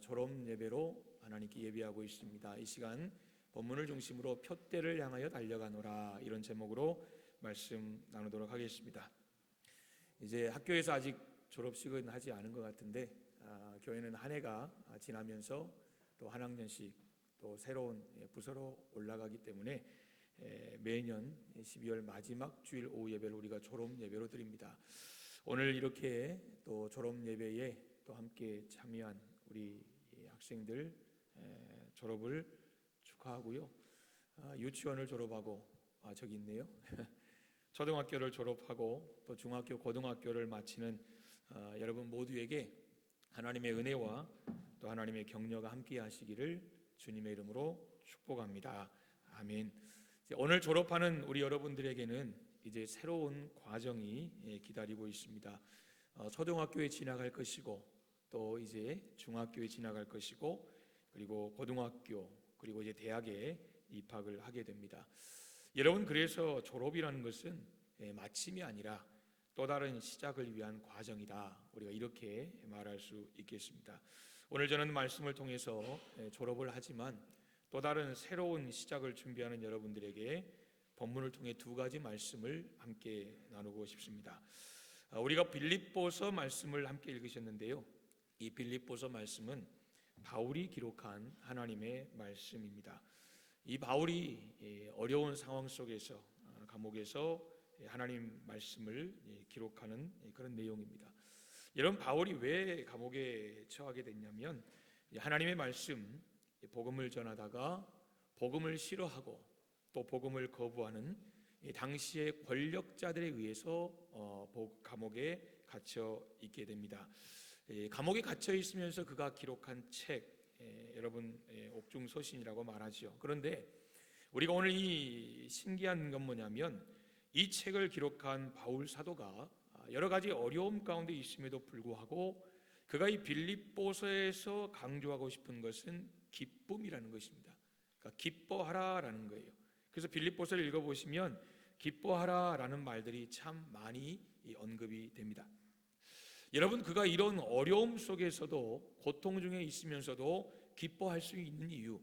졸업 예배로 하나님께 예배하고 있습니다. 이 시간 본문을 중심으로 표대를 향하여 달려가노라, 이런 제목으로 말씀 나누도록 하겠습니다. 이제 학교에서 아직 졸업식은 하지 않은 것 같은데 교회는 한 해가 지나면서 또 한 학년씩 또 새로운 부서로 올라가기 때문에 매년 12월 마지막 주일 오후 예배를 우리가 졸업 예배로 드립니다. 오늘 이렇게 또 졸업 예배에 또 함께 참여한 우리 학생들 졸업을 축하하고요. 유치원을 졸업하고 저기 있네요. 초등학교를 졸업하고 또 중학교, 고등학교를 마치는 여러분 모두에게 하나님의 은혜와 또 하나님의 격려가 함께 하시기를 주님의 이름으로 축복합니다. 아멘. 오늘 졸업하는 우리 여러분들에게는 이제 새로운 과정이 기다리고 있습니다. 초등학교에 지나갈 것이고 또 이제 중학교에 지나갈 것이고 그리고 고등학교 그리고 이제 대학에 입학을 하게 됩니다. 여러분, 그래서 졸업이라는 것은 마침이 아니라 또 다른 시작을 위한 과정이다, 우리가 이렇게 말할 수 있겠습니다. 오늘 저는 말씀을 통해서 졸업을 하지만 또 다른 새로운 시작을 준비하는 여러분들에게 본문을 통해 두 가지 말씀을 함께 나누고 싶습니다. 우리가 빌립보서 말씀을 함께 읽으셨는데요, 이 빌립보서 말씀은 바울이 기록한 하나님의 말씀입니다. 이 바울이 어려운 상황 속에서 감옥에서 하나님 말씀을 기록하는 그런 내용입니다. 여러분, 바울이 왜 감옥에 처하게 됐냐면 하나님의 말씀, 복음을 전하다가 복음을 싫어하고 또 복음을 거부하는 당시의 권력자들에 의해서 감옥에 갇혀 있게 됩니다. 감옥에 갇혀 있으면서 그가 기록한 책, 여러분 옥중서신이라고 말하죠. 그런데 우리가 오늘 이 신기한 건 뭐냐면 이 책을 기록한 바울 사도가 여러 가지 어려움 가운데 있음에도 불구하고 그가 이 빌립보서에서 강조하고 싶은 것은 기쁨이라는 것입니다. 그러니까 기뻐하라라는 거예요. 그래서 빌립보서를 읽어보시면 기뻐하라라는 말들이 참 많이 언급이 됩니다. 여러분, 그가 이런 어려움 속에서도 고통 중에 있으면서도 기뻐할 수 있는 이유,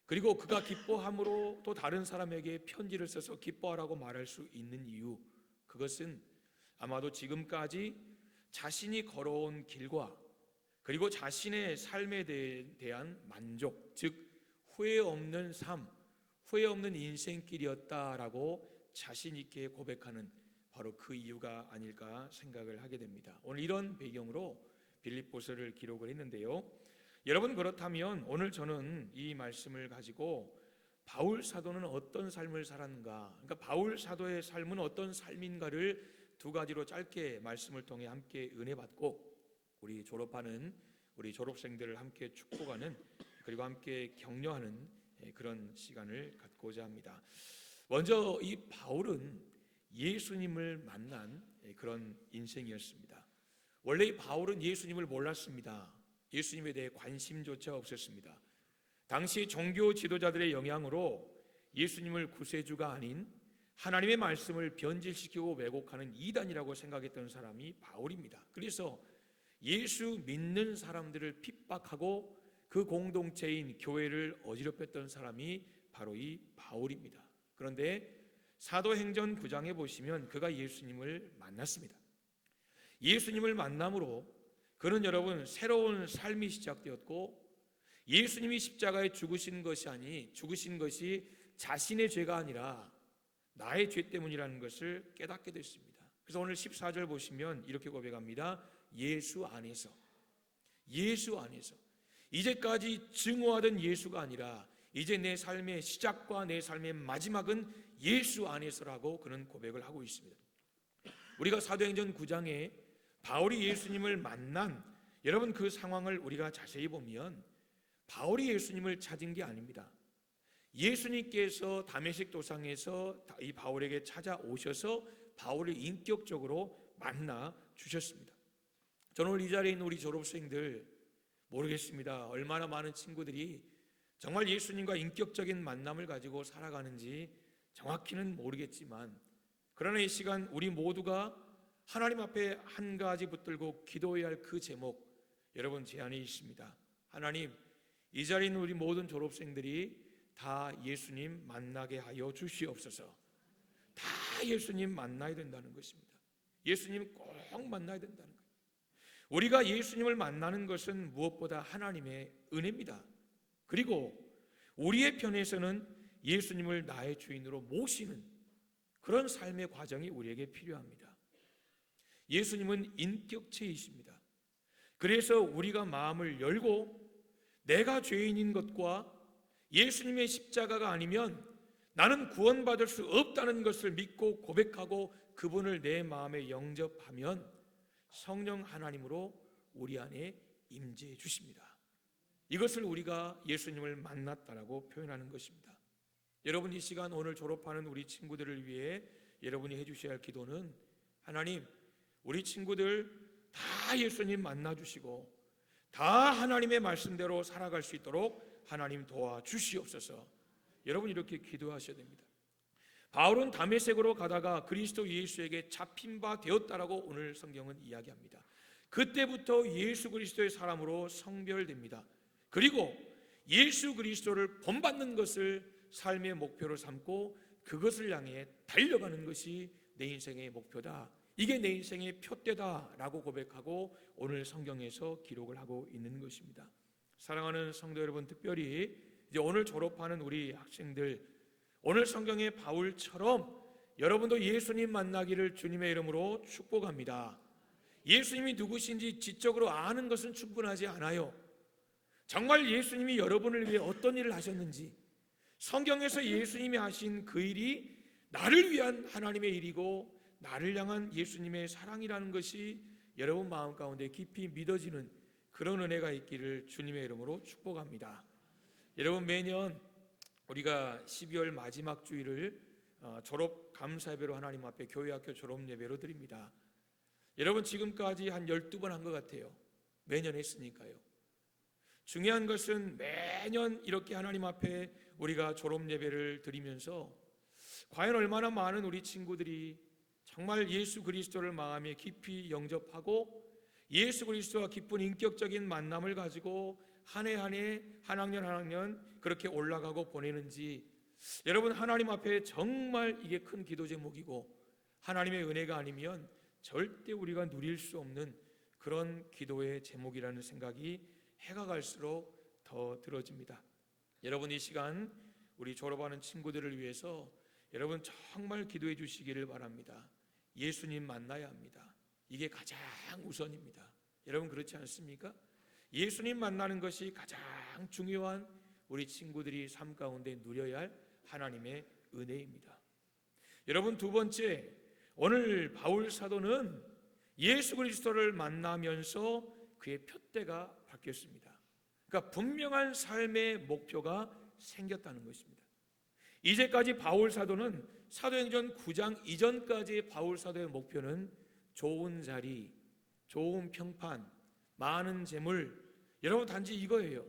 그리고 그가 기뻐함으로 또 다른 사람에게 편지를 써서 기뻐하라고 말할 수 있는 이유, 그것은 아마도 지금까지 자신이 걸어온 길과 그리고 자신의 삶에 대한 만족, 즉 후회 없는 삶, 후회 없는 인생길이었다라고 자신 있게 고백하는 바로 그 이유가 아닐까 생각을 하게 됩니다. 오늘 이런 배경으로 빌립보서를 기록을 했는데요, 여러분, 그렇다면 오늘 저는 이 말씀을 가지고 바울 사도는 어떤 삶을 살았는가, 그러니까 바울 사도의 삶은 어떤 삶인가를 두 가지로 짧게 말씀을 통해 함께 은혜 받고 우리 졸업하는 우리 졸업생들을 함께 축복하는 그리고 함께 격려하는 그런 시간을 갖고자 합니다. 먼저 이 바울은 예수님을 만난 그런 인생이었습니다. 원래 이 바울은 예수님을 몰랐습니다. 예수님에 대해 관심조차 없었습니다. 당시 종교 지도자들의 영향으로 예수님을 구세주가 아닌 하나님의 말씀을 변질시키고 왜곡하는 이단이라고 생각했던 사람이 바울입니다. 그래서 예수 믿는 사람들을 핍박하고 그 공동체인 교회를 어지럽혔던 사람이 바로 이 바울입니다. 그런데 사도행전 9장에 보시면 그가 예수님을 만났습니다. 예수님을 만남으로 그는 여러분 새로운 삶이 시작되었고, 예수님이 십자가에 죽으신 것이 자신의 죄가 아니라 나의 죄 때문이라는 것을 깨닫게 됐습니다. 그래서 오늘 14절 보시면 이렇게 고백합니다. 예수 안에서 이제까지 증오하던 예수가 아니라 이제 내 삶의 시작과 내 삶의 마지막은 예수 안에서라고 그는 고백을 하고 있습니다. 우리가 사도행전 9장에 바울이 예수님을 만난 여러분 그 상황을 우리가 자세히 보면 바울이 예수님을 찾은 게 아닙니다. 예수님께서 다메섹 도상에서 이 바울에게 찾아오셔서 바울을 인격적으로 만나 주셨습니다. 저는 오늘 이 자리에 있는 우리 졸업생들 모르겠습니다. 얼마나 많은 친구들이 정말 예수님과 인격적인 만남을 가지고 살아가는지 정확히는 모르겠지만, 그러나 이 시간 우리 모두가 하나님 앞에 한 가지 붙들고 기도해야 할 그 제목, 여러분 제 안에 있습니다. 하나님, 이 자리에 있는 우리 모든 졸업생들이 다 예수님 만나게 하여 주시옵소서. 다 예수님 만나야 된다는 것입니다. 예수님 꼭 만나야 된다는 거예요. 우리가 예수님을 만나는 것은 무엇보다 하나님의 은혜입니다. 그리고 우리의 편에서는 예수님을 나의 주인으로 모시는 그런 삶의 과정이 우리에게 필요합니다. 예수님은 인격체이십니다. 그래서 우리가 마음을 열고 내가 죄인인 것과 예수님의 십자가가 아니면 나는 구원받을 수 없다는 것을 믿고 고백하고 그분을 내 마음에 영접하면 성령 하나님으로 우리 안에 임재해 주십니다. 이것을 우리가 예수님을 만났다라고 표현하는 것입니다. 여러분, 이 시간 오늘 졸업하는 우리 친구들을 위해 여러분이 해주셔야 할 기도는 하나님, 우리 친구들 다 예수님 만나주시고 다 하나님의 말씀대로 살아갈 수 있도록 하나님 도와주시옵소서. 여러분, 이렇게 기도하셔야 됩니다. 바울은 다메섹으로 가다가 그리스도 예수에게 잡힌 바 되었다라고 오늘 성경은 이야기합니다. 그때부터 예수 그리스도의 사람으로 성별됩니다. 그리고 예수 그리스도를 본받는 것을 삶의 목표로 삼고 그것을 향해 달려가는 것이 내 인생의 목표다, 이게 내 인생의 표대다라고 고백하고 오늘 성경에서 기록을 하고 있는 것입니다. 사랑하는 성도 여러분, 특별히 이제 오늘 졸업하는 우리 학생들, 오늘 성경의 바울처럼 여러분도 예수님 만나기를 주님의 이름으로 축복합니다. 예수님이 누구신지 지적으로 아는 것은 충분하지 않아요. 정말 예수님이 여러분을 위해 어떤 일을 하셨는지, 성경에서 예수님이 하신 그 일이 나를 위한 하나님의 일이고 나를 향한 예수님의 사랑이라는 것이 여러분 마음 가운데 깊이 믿어지는 그런 은혜가 있기를 주님의 이름으로 축복합니다. 여러분, 매년 우리가 12월 마지막 주일을 졸업 감사 예배로 하나님 앞에 교회학교 졸업 예배로 드립니다. 여러분, 지금까지 한 12번 한 것 같아요. 매년 했으니까요. 중요한 것은 매년 이렇게 하나님 앞에 우리가 졸업 예배를 드리면서 과연 얼마나 많은 우리 친구들이 정말 예수 그리스도를 마음에 깊이 영접하고 예수 그리스도와 깊은 인격적인 만남을 가지고 한 해 한 해, 한 학년 한 학년 그렇게 올라가고 보내는지, 여러분, 하나님 앞에 정말 이게 큰 기도 제목이고 하나님의 은혜가 아니면 절대 우리가 누릴 수 없는 그런 기도의 제목이라는 생각이 해가 갈수록 더 들어집니다. 여러분, 이 시간 우리 졸업하는 친구들을 위해서 여러분 정말 기도해 주시기를 바랍니다. 예수님 만나야 합니다. 이게 가장 우선입니다. 여러분, 그렇지 않습니까? 예수님 만나는 것이 가장 중요한 우리 친구들이 삶 가운데 누려야 할 하나님의 은혜입니다. 여러분, 두 번째, 오늘 바울 사도는 예수 그리스도를 만나면서 그의 표대가 바뀌었습니다. 그러니까 분명한 삶의 목표가 생겼다는 것입니다. 이제까지 바울 사도는 사도행전 9장 이전까지의 바울 사도의 목표는 좋은 자리, 좋은 평판, 많은 재물, 여러분 단지 이거예요.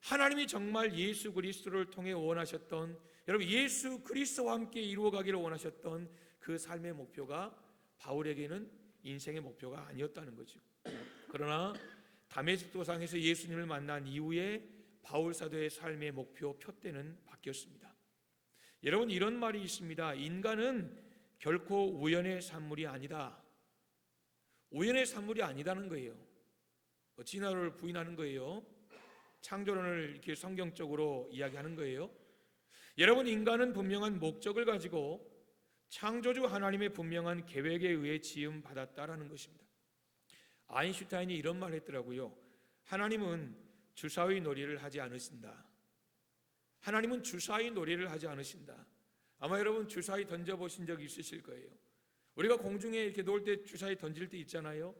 하나님이 정말 예수 그리스도를 통해 원하셨던, 여러분 예수 그리스도와 함께 이루어가기를 원하셨던 그 삶의 목표가 바울에게는 인생의 목표가 아니었다는 거죠. 그러나 다메섹 도상에서 예수님을 만난 이후에 바울 사도의 삶의 목표 표대는 바뀌었습니다. 여러분, 이런 말이 있습니다. 인간은 결코 우연의 산물이 아니다. 우연의 산물이 아니다는 거예요. 진화를 부인하는 거예요. 창조론을 이렇게 성경적으로 이야기하는 거예요. 여러분, 인간은 분명한 목적을 가지고 창조주 하나님의 분명한 계획에 의해 지음 받았다라는 것입니다. 아인슈타인이 이런 말을 했더라고요. 하나님은 주사위 놀이를 하지 않으신다. 하나님은 주사위 놀이를 하지 않으신다. 아마 여러분 주사위 던져보신 적 있으실 거예요. 우리가 공중에 이렇게 놀 때 주사위 던질 때 있잖아요.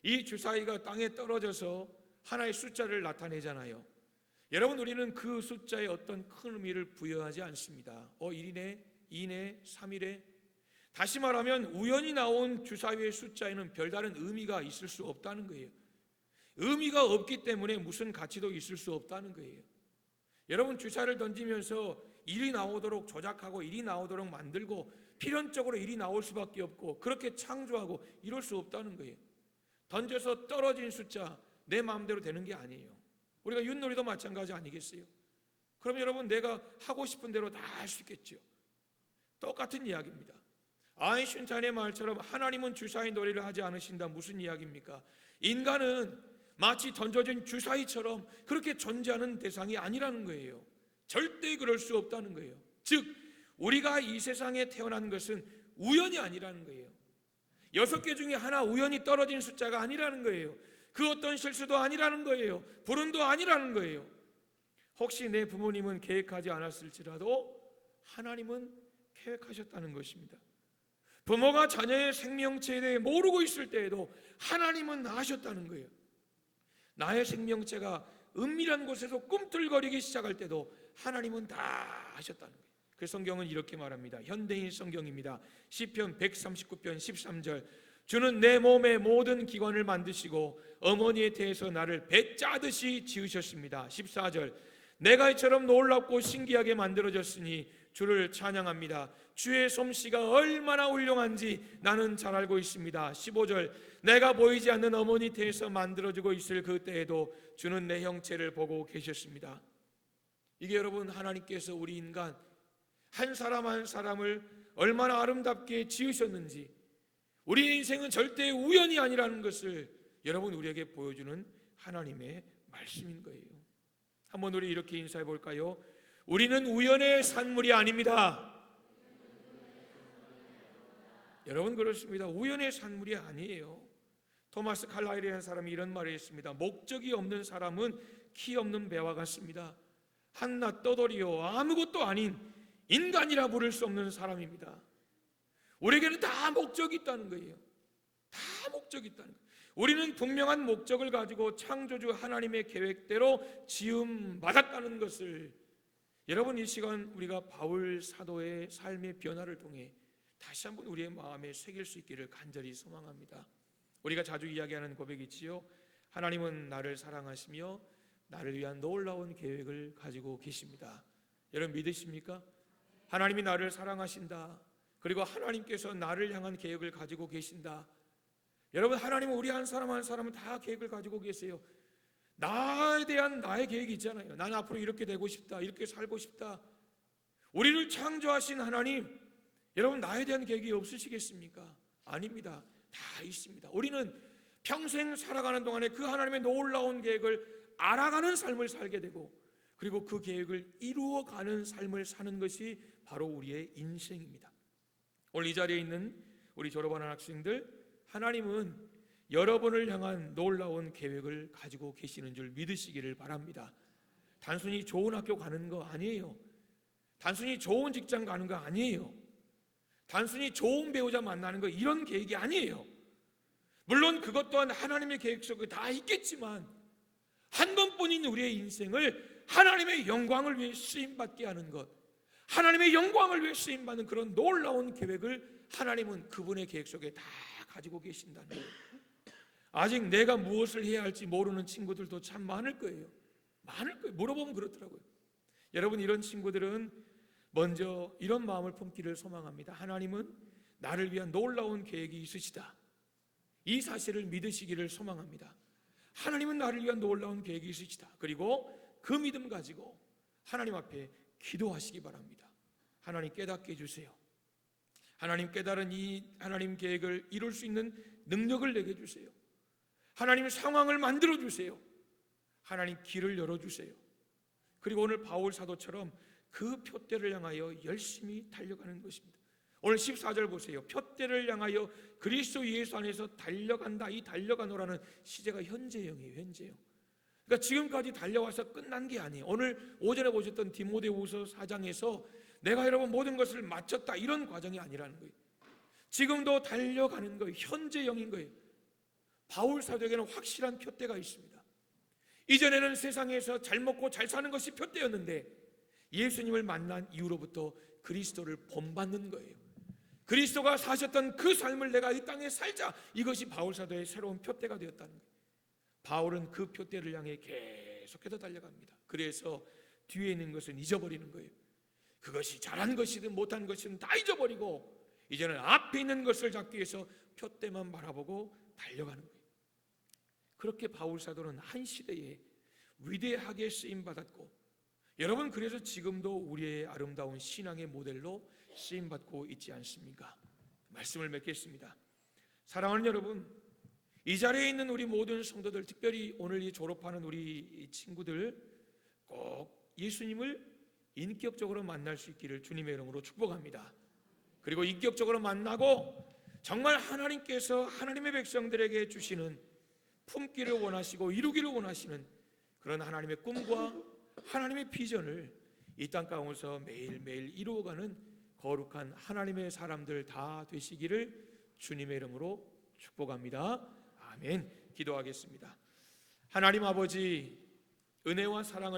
이 주사위가 땅에 떨어져서 하나의 숫자를 나타내잖아요. 여러분, 우리는 그 숫자에 어떤 큰 의미를 부여하지 않습니다. 1이네, 2네, 3이래. 다시 말하면 우연히 나온 주사위의 숫자에는 별다른 의미가 있을 수 없다는 거예요. 의미가 없기 때문에 무슨 가치도 있을 수 없다는 거예요. 여러분, 주사를 던지면서 1이 나오도록 조작하고 1이 나오도록 만들고 필연적으로 1이 나올 수밖에 없고 그렇게 창조하고 이럴 수 없다는 거예요. 던져서 떨어진 숫자 내 마음대로 되는 게 아니에요. 우리가 윷놀이도 마찬가지 아니겠어요? 그럼 여러분, 내가 하고 싶은 대로 다 할 수 있겠죠? 똑같은 이야기입니다. 아인슈타인의 말처럼 하나님은 주사위 놀이를 하지 않으신다. 무슨 이야기입니까? 인간은 마치 던져진 주사위처럼 그렇게 존재하는 대상이 아니라는 거예요. 절대 그럴 수 없다는 거예요. 즉, 우리가 이 세상에 태어난 것은 우연이 아니라는 거예요. 6개 중에 하나 우연히 떨어진 숫자가 아니라는 거예요. 그 어떤 실수도 아니라는 거예요. 불운도 아니라는 거예요. 혹시 내 부모님은 계획하지 않았을지라도 하나님은 계획하셨다는 것입니다. 부모가 자녀의 생명체에 대해 모르고 있을 때에도 하나님은 아셨다는 거예요. 나의 생명체가 은밀한 곳에서 꿈틀거리기 시작할 때도 하나님은 다 아셨다는 거예요. 그 성경은 이렇게 말합니다. 현대인 성경입니다. 시편 139편 13절, 주는 내 몸의 모든 기관을 만드시고 어머니의 태에서 나를 배 짜듯이 지으셨습니다. 14절, 내가 이처럼 놀랍고 신기하게 만들어졌으니 주를 찬양합니다. 주의 솜씨가 얼마나 훌륭한지 나는 잘 알고 있습니다. 15절, 내가 보이지 않는 어머니 태에서 만들어지고 있을 그때에도 주는 내 형체를 보고 계셨습니다. 이게 여러분, 하나님께서 우리 인간 한 사람 한 사람을 얼마나 아름답게 지으셨는지, 우리 인생은 절대 우연이 아니라는 것을 여러분, 우리에게 보여주는 하나님의 말씀인 거예요. 한번 우리 이렇게 인사해 볼까요? 우리는 우연의 산물이 아닙니다. 여러분, 그렇습니다. 우연의 산물이 아니에요. 토마스 칼라일이라는 사람이 이런 말을 했습니다. 목적이 없는 사람은 키 없는 배와 같습니다. 한낱 떠돌이요 아무것도 아닌 인간이라 부를 수 없는 사람입니다. 우리에게는 다 목적이 있다는 거예요. 다 목적이 있다는 거예요. 우리는 분명한 목적을 가지고 창조주 하나님의 계획대로 지음 받았다는 것을 여러분, 이 시간 우리가 바울 사도의 삶의 변화를 통해 다시 한번 우리의 마음에 새길 수 있기를 간절히 소망합니다. 우리가 자주 이야기하는 고백이지요. 하나님은 나를 사랑하시며 나를 위한 놀라운 계획을 가지고 계십니다. 여러분, 믿으십니까? 하나님이 나를 사랑하신다. 그리고 하나님께서 나를 향한 계획을 가지고 계신다. 여러분, 하나님은 우리 한 사람 한 사람은 다 계획을 가지고 계세요. 나에 대한 나의 계획이 있잖아요. 나는 앞으로 이렇게 되고 싶다, 이렇게 살고 싶다. 우리를 창조하신 하나님, 여러분, 나에 대한 계획이 없으시겠습니까? 아닙니다. 다 있습니다. 우리는 평생 살아가는 동안에 그 하나님의 놀라운 계획을 알아가는 삶을 살게 되고, 그리고 그 계획을 이루어가는 삶을 사는 것이 바로 우리의 인생입니다. 오늘 이 자리에 있는 우리 졸업하는 학생들, 하나님은 여러분을 향한 놀라운 계획을 가지고 계시는 줄 믿으시기를 바랍니다. 단순히 좋은 학교 가는 거 아니에요. 단순히 좋은 직장 가는 거 아니에요. 단순히 좋은 배우자 만나는 거, 이런 계획이 아니에요. 물론 그것 또한 하나님의 계획 속에 다 있겠지만, 한 번뿐인 우리의 인생을 하나님의 영광을 위해 쓰임받게 하는 것, 하나님의 영광을 위해 쓰임받는 그런 놀라운 계획을 하나님은 그분의 계획 속에 다 가지고 계신다는 거예요. 아직 내가 무엇을 해야 할지 모르는 친구들도 참 많을 거예요. 많을 거예요. 물어보면 그렇더라고요. 여러분, 이런 친구들은 먼저 이런 마음을 품기를 소망합니다. 하나님은 나를 위한 놀라운 계획이 있으시다. 이 사실을 믿으시기를 소망합니다. 하나님은 나를 위한 놀라운 계획이 있으시다. 그리고 그 믿음 가지고 하나님 앞에 기도하시기 바랍니다. 하나님, 깨닫게 해주세요. 하나님, 깨달은 이 하나님 계획을 이룰 수 있는 능력을 내게 주세요. 하나님, 상황을 만들어 주세요. 하나님, 길을 열어주세요. 그리고 오늘 바울 사도처럼 그 표대를 향하여 열심히 달려가는 것입니다. 오늘 14절 보세요. 표대를 향하여 그리스도 예수 안에서 달려간다. 이 달려가노라는 시제가 현재형이에요. 현재형. 그러니까 지금까지 달려와서 끝난 게 아니에요. 오늘 오전에 보셨던 디모데후서 4장에서 내가 여러분 모든 것을 마쳤다, 이런 과정이 아니라는 거예요. 지금도 달려가는 거예요. 현재형인 거예요. 바울 사도에게는 확실한 표대가 있습니다. 이전에는 세상에서 잘 먹고 잘 사는 것이 표대였는데, 예수님을 만난 이후로부터 그리스도를 본받는 거예요. 그리스도가 사셨던 그 삶을 내가 이 땅에 살자, 이것이 바울 사도의 새로운 표대가 되었다는 거예요. 바울은 그 표대를 향해 계속해서 달려갑니다. 그래서 뒤에 있는 것은 잊어버리는 거예요. 그것이 잘한 것이든 못한 것이든 다 잊어버리고 이제는 앞에 있는 것을 잡기 위해서 표대만 바라보고 달려가는 거예요. 그렇게 바울 사도는 한 시대에 위대하게 쓰임 받았고, 여러분 그래서 지금도 우리의 아름다운 신앙의 모델로 쓰임 받고 있지 않습니까? 말씀을 맺겠습니다. 사랑하는 여러분, 이 자리에 있는 우리 모든 성도들, 특별히 오늘 이 졸업하는 우리 친구들, 꼭 예수님을 인격적으로 만날 수 있기를 주님의 이름으로 축복합니다. 그리고 인격적으로 만나고 정말 하나님께서 하나님의 백성들에게 주시는, 품기를 원하시고 이루기를 원하시는 그런 하나님의 꿈과 하나님의 비전을 이 땅 가운데서 매일매일 이루어가는 거룩한 하나님의 사람들 다 되시기를 주님의 이름으로 축복합니다. 아멘. 기도하겠습니다. 하나님 아버지, 은혜와 사랑을